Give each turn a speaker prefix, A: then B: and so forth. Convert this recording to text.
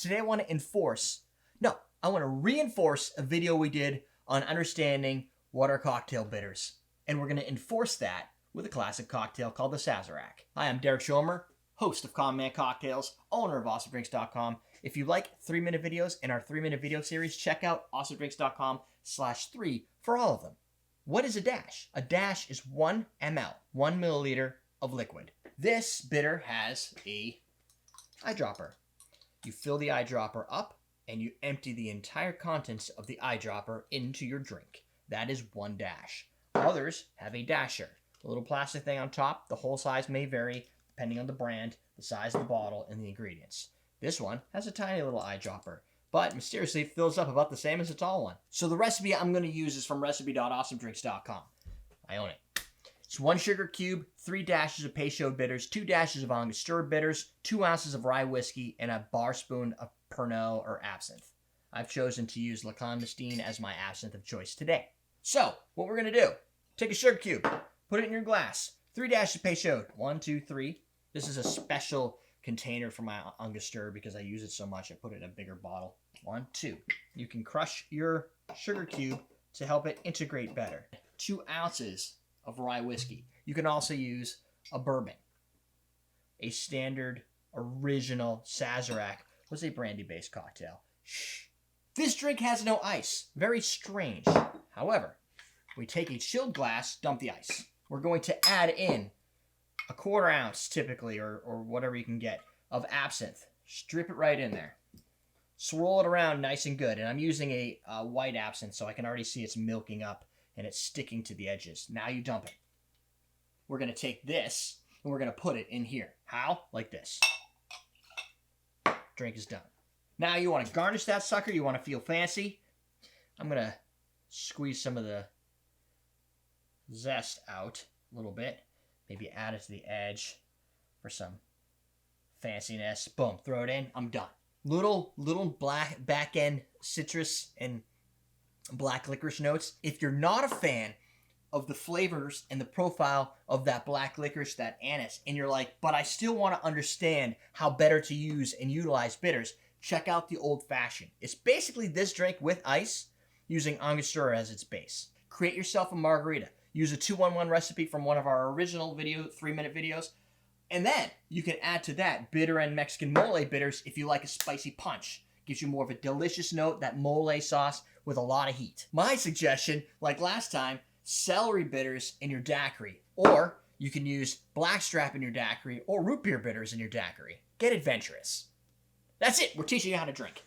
A: Today I want to reinforce a video we did on understanding what are cocktail bitters. And we're going to enforce that with a classic cocktail called the Sazerac. Hi, I'm Derek Schomer, host of Common Man Cocktails, owner of AwesomeDrinks.com. If you like 3-minute videos in our 3-minute video series, check out AwesomeDrinks.com/3 for all of them. What is a dash? A dash is 1 ml, 1 milliliter of liquid. This bitter has a eyedropper. You fill the eyedropper up and you empty the entire contents of the eyedropper into your drink. That is 1 dash. Others have a dasher, a little plastic thing on top. The hole size may vary depending on the brand, the size of the bottle, and the ingredients. This one has a tiny little eyedropper, but mysteriously fills up about the same as a tall one. So the recipe I'm going to use is from recipe.awesomedrinks.com. I own it. It's 1 sugar cube, 3 dashes of Peychaud Bitters, 2 dashes of Angostura Bitters, 2 ounces of Rye Whiskey, and a barspoon of Pernod or Absinthe. I've chosen to use La Clandestine as my absinthe of choice today. So, what we're going to do, take a sugar cube, put it in your glass, 3 dashes of Peychaud, 1, 2, 3. This is a special container for my Angostura because I use it so much. I put it in a bigger bottle. 1, 2. You can crush your sugar cube to help it integrate better. 2 ounces of Rye Whiskey. You can also use a bourbon. A standard, original Sazerac was a brandy-based cocktail. Shh. This drink has no ice. Very strange. However, we take a chilled glass, dump the ice. We're going to add in a 1/4 ounce, typically, or whatever you can get, of absinthe. Strip it right in there. Swirl it around nice and good. And I'm using a white absinthe, so I can already see it's milking up and it's sticking to the edges. Now you dump it. We're going to take this and we're going to put it in here. How? Like this. Drink is done. Now you want to garnish that sucker. You want to feel fancy. I'm going to squeeze some of the zest out a little bit. Maybe add it to the edge for some fanciness. Boom. Throw it in. I'm done. Little black back-end citrus and black licorice notes. If you're not a fan of the flavors and the profile of that black licorice, that anise, and you're like, but I still want to understand how better to use and utilize bitters, check out the Old Fashioned. It's basically this drink with ice using Angostura as its base. Create yourself a margarita. Use a 2-1-1 recipe from one of our original 3-minute videos. And then you can add to that bitter and Mexican mole bitters if you like a spicy punch. Gives you more of a delicious note, that mole sauce with a lot of heat. My suggestion, like last time, celery bitters in your daiquiri. Or you can use blackstrap in your daiquiri or root beer bitters in your daiquiri. Get adventurous. That's it. We're teaching you how to drink.